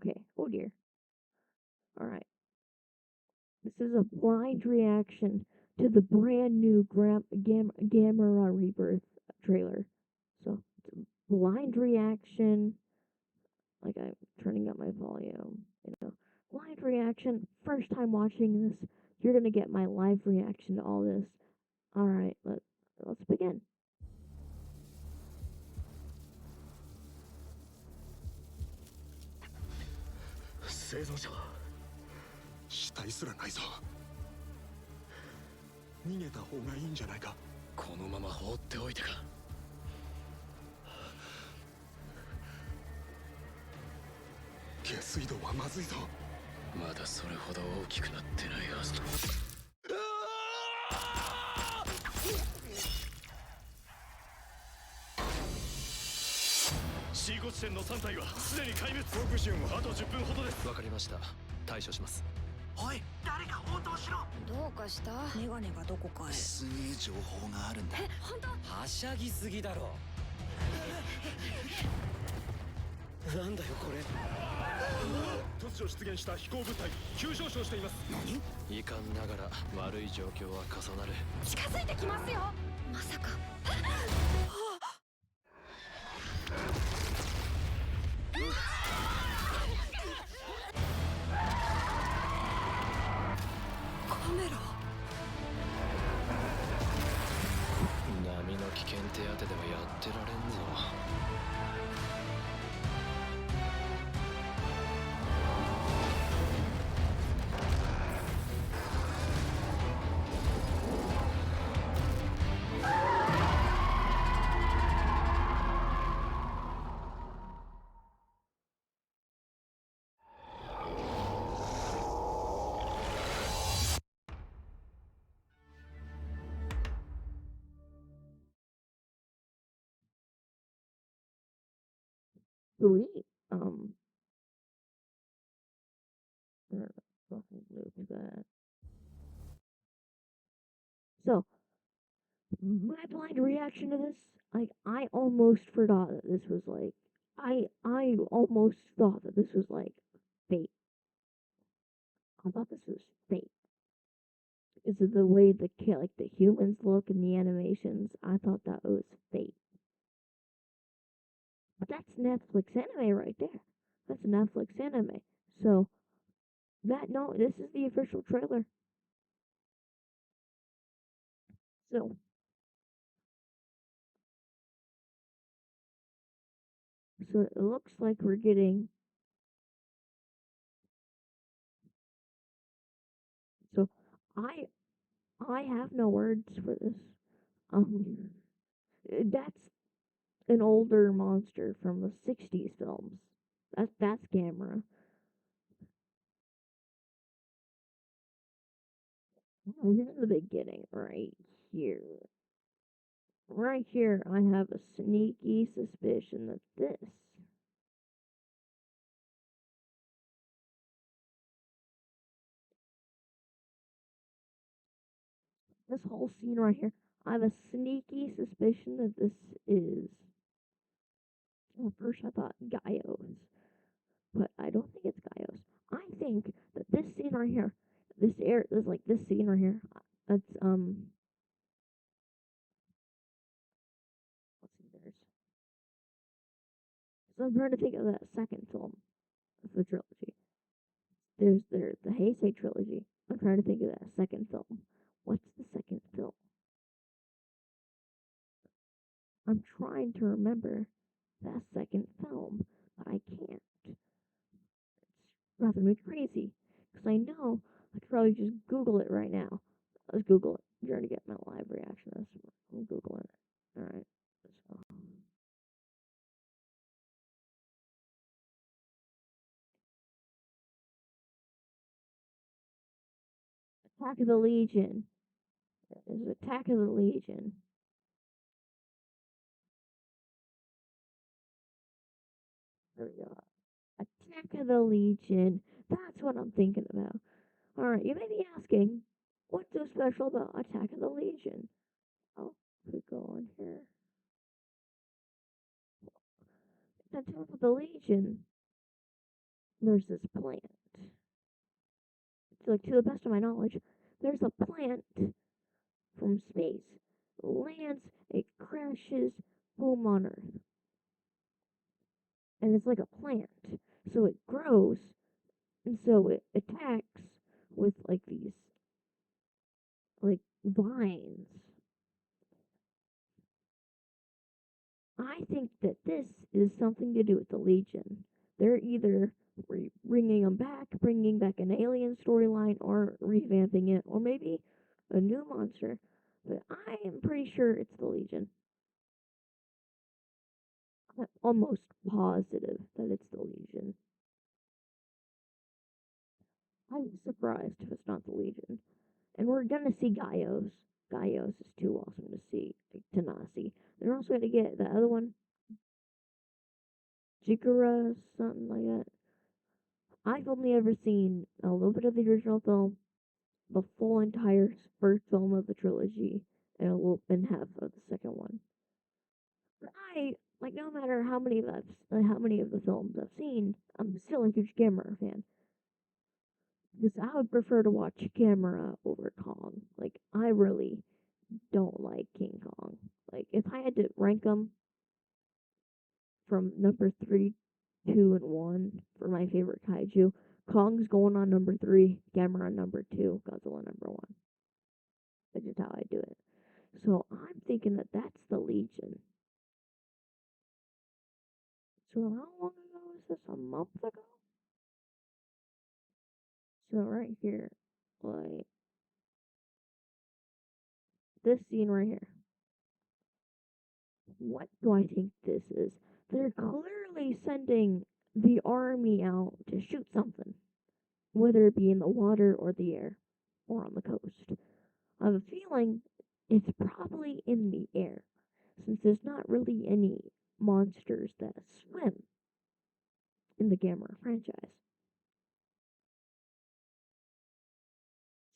Okay. Oh dear. Alright. This is a blind reaction to the brand new Gamera Rebirth trailer. So, it's a blind reaction. Like, I'm turning up my volume, Blind reaction. First time watching this. You're gonna get my live reaction to all this. Alright, let's begin. 生存者は死体すらないぞ。逃げた方がいいんじゃないか。このまま放っておいてか。下水道はまずいぞ。まだそれほど大きくなってないはずだ。C5地点の3体はすでに壊滅。航空支援はあと10分ほどです。わかりました。対処します。おい、誰か応答しろ。どうかした？メガネがどこかへ。すげえ情報があるんだ。本当？はしゃぎすぎだろ。なんだよこれ。突如出現した飛行物体、急上昇しています。何？遺憾ながら悪い状況は重なる。近づいてきますよ。まさか。カメラ。波の危険手当てではやってられんぞ。Sweet. Fucking loop that. So, my blind reaction to this, like, I almost forgot that this was like, I almost thought that this was like fate. I thought this was fate. Is it the way like the humans look in the animations? I thought that was fate. But that's Netflix anime right there. That's Netflix anime. So this is the official trailer. So it looks like we're getting. So I have no words for this. That's an older monster from the '60s films. That's Gamera. Here's the beginning right here. Right here, I have a sneaky suspicion that this whole scene right here, I have a sneaky suspicion that this is. Well, first I thought Gaios, but I don't think it's Gaios. I think that this scene right here, this scene right here, that's let's see, so I'm trying to think of that second film of the trilogy. There's the Heisei trilogy. I'm trying to think of that second film. What's the second film? I'm trying to remember that second film, but I can't. It's driving me crazy. Because I know I could probably just Google it right now. Let's Google it. You're going to get my live reaction to this. I'm Googling it. Alright. So. Attack of the Legion. This is Attack of the Legion. There we go. Attack of the Legion. That's what I'm thinking about. Alright, you may be asking, what's so special about Attack of the Legion? Oh, we go on here. Attack of the Legion. there's this plant. Like, to the best of my knowledge, there's a plant from space. Lands, it crashes, boom on Earth. And it's like a plant. So it grows, and so it attacks with like these like vines. I think that this is something to do with the Legion. They're either bringing them back, bringing back an alien storyline, or revamping it, or maybe a new monster. But I am pretty sure it's the Legion. I'm almost positive that it's the Legion. I'm surprised if it's not the Legion. And we're gonna see Gaios. Gaios is too awesome to see, to not see. They're also gonna get the other one, Jikara, something like that. I've only ever seen a little bit of the original film, the full entire first film of the trilogy, and and half of the second one. But no matter how many how many of the films I've seen, I'm still a huge Gamera fan. Because I would prefer to watch Gamera over Kong. Like, I really don't like King Kong. Like, if I had to rank them from number 3, 2, and 1 for my favorite kaiju, Kong's going on number 3, Gamera number 2, Godzilla number 1. That's just how I do it. So I'm thinking that that's the Legion. So how long ago was this? A month ago? So right here, like this scene right here. What do I think this is? They're clearly sending the army out to shoot something, whether it be in the water or the air or on the coast. I have a feeling it's probably in the air, since there's not really any monsters that swim in the Gamera franchise.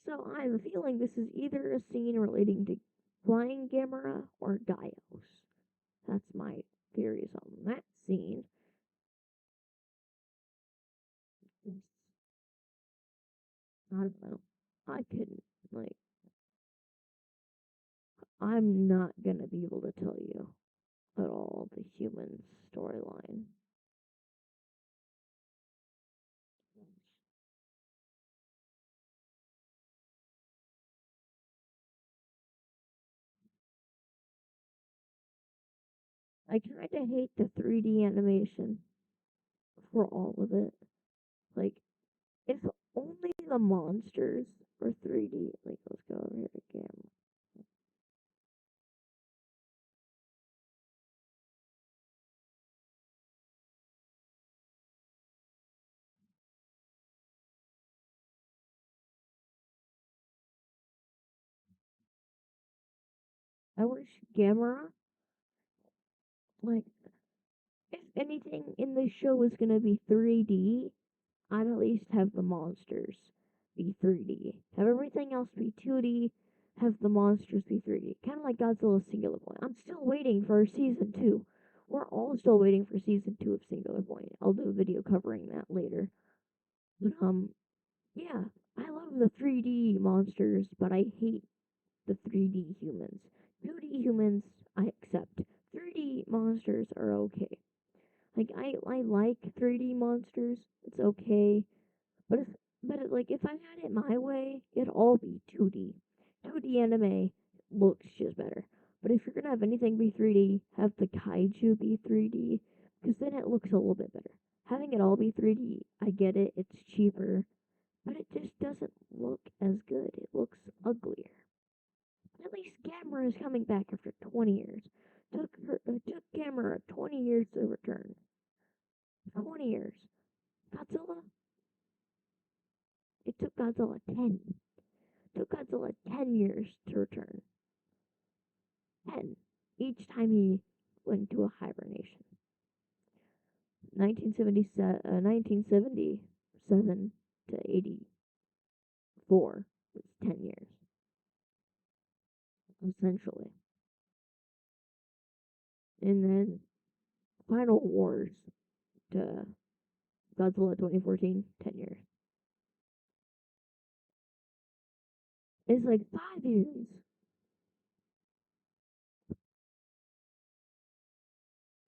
So I have a feeling this is either a scene relating to flying Gamera or Gaios. That's my theories on that scene. I don't know. I couldn't, like, I'm not gonna be able to tell you at all the human storyline. I kinda hate the 3D animation for all of it. Like, if only the monsters were 3D. Like, let's go over here again. I wish Gamera, like, if anything in the show is gonna be 3D, I'd at least have the monsters be 3D. Have everything else be 2D, have the monsters be 3D. Kind of like Godzilla Singular Point. I'm still waiting for season 2. We're all still waiting for season 2 of Singular Point. I'll do a video covering that later. But, yeah, I love the 3D monsters, but I hate the 3D humans. 2D humans, I accept. 3D monsters are okay. Like, I like 3D monsters. It's okay. But if I had it my way, it'd all be 2D. 2D anime looks just better. But if you're gonna have anything be 3D, have the kaiju be 3D, because then it looks a little bit better. Having it all be 3D, I get it, it's cheaper, but it just doesn't look as good. It looks uglier. At least Gamera is coming back after 20 years. Took Gamera 20 years to return. 20 years. Godzilla, it took Godzilla 10. It took Godzilla 10 years to return. 10. Each time he went into a hibernation. 1977 to 84 was 10 years, essentially. And then Final Wars to Godzilla 2014, 10 years. It's like 5 years.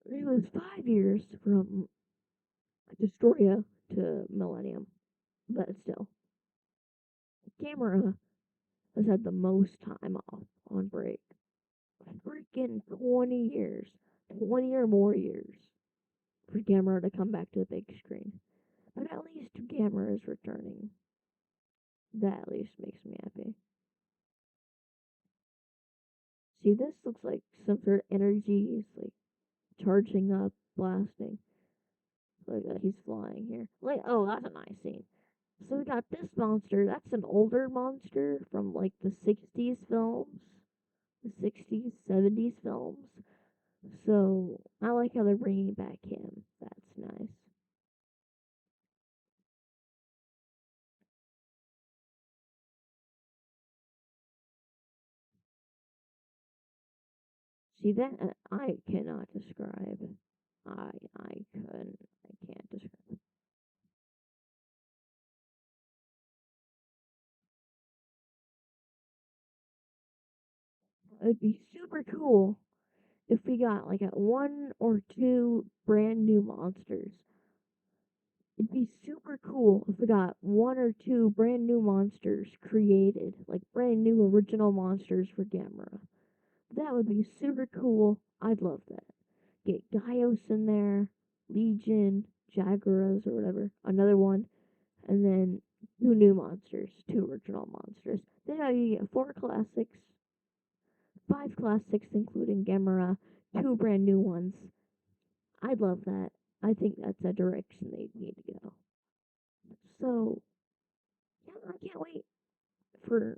It was 5 years from Destroya to Millennium, but still, Gamera has had the most time off on break. Freaking 20 years. 20 or more years for Gamera to come back to the big screen. But at least Gamera is returning. That at least makes me happy. See, this looks like some sort of energy is like charging up, blasting. Like he's flying here. Like, oh, that's a nice scene. So we got this monster. That's an older monster from like the 60s films, the 60s, 70s films. So I like how they're bringing back him. That's nice. See that I cannot describe. I couldn't. I can't describe. It'd be super cool if we got like a one or two brand new monsters. It'd be super cool if we got one or two brand new monsters created, like brand new original monsters for Gamera. That would be super cool. I'd love that. Get Gaios in there, Legion, Jagras or whatever, another one, and then two new monsters, two original monsters. Then you get four classics, five classics including Gamera, two brand new ones. I'd love that. I think that's a direction they need to go. So, yeah, I can't wait for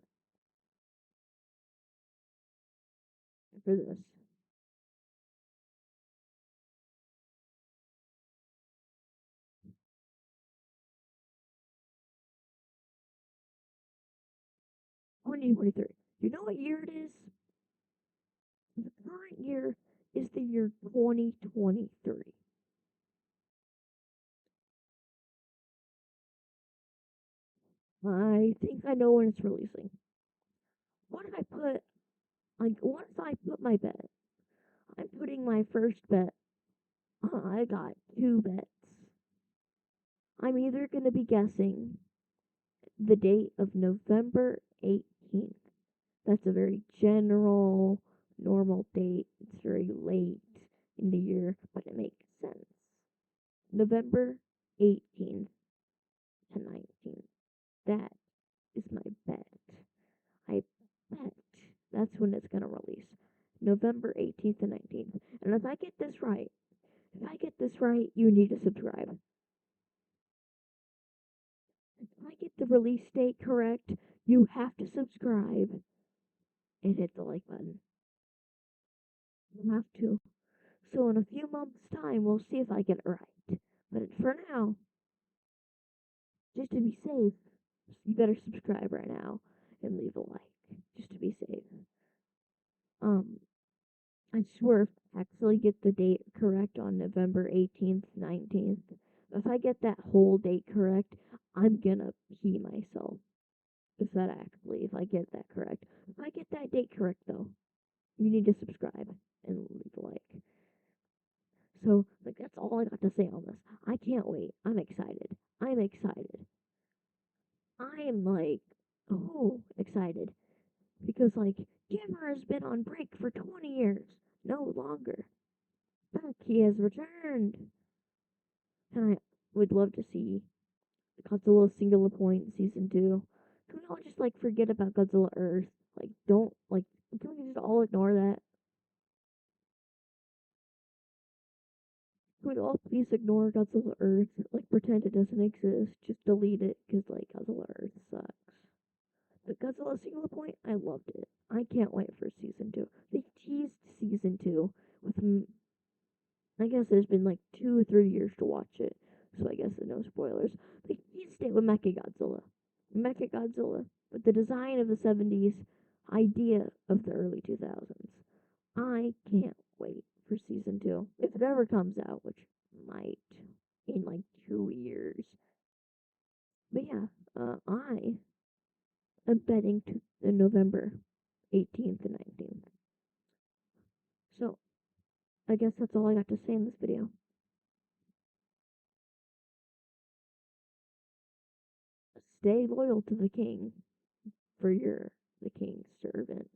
this. 2023. You know what year it is? The current year is the year 2023. I think I know when it's releasing. What if I put what if I put my bet? I'm putting my first bet. I got two bets. I'm either gonna be guessing the date of November 18th. That's a very general, normal date. It's very late in the year, but it makes sense. November 18th to 19th. That is my bet. I bet that's when it's gonna release. November 18th and 19th. And if I get this right, you need to subscribe. If I get the release date correct, you have to subscribe and hit the like button. You have to. So in a few months' time, we'll see if I get it right. But for now, just to be safe, you better subscribe right now and leave a like, just to be safe. Um, I swear, if I actually get the date correct on November 18th, 19th, if I get that whole date correct, I'm gonna pee myself. If I get that correct. If I get that date correct, though, you need to subscribe and leave a like. So, like, that's all I got to say on this. I can't wait. I'm excited. I'm excited. I'm like, oh, excited. Because, like, Gamera has been on break for 20 years. No longer. But he has returned. And I would love to see Godzilla Singular Point Season 2. Can we all just, like, forget about Godzilla Earth? Like, don't, like, can we just all ignore that? Can we all please ignore Godzilla Earth? Like, pretend it doesn't exist. Just delete it, because, like, Godzilla Earth sucks. But Godzilla Singular Point, I loved it. I can't wait for Season 2. They teased Season 2 with, I guess there's been, like, 2 or 3 years to watch it. So I guess no spoilers. They teased it with Mechagodzilla. Mechagodzilla. With the design of the 70s, idea of the early 2000s. I can't wait for Season 2. If it ever comes out, which might. in like 2 years. But yeah, I am betting to November 18th and 19th. So I guess that's all I got to say in this video. Stay loyal to the king, for you're the king's servant.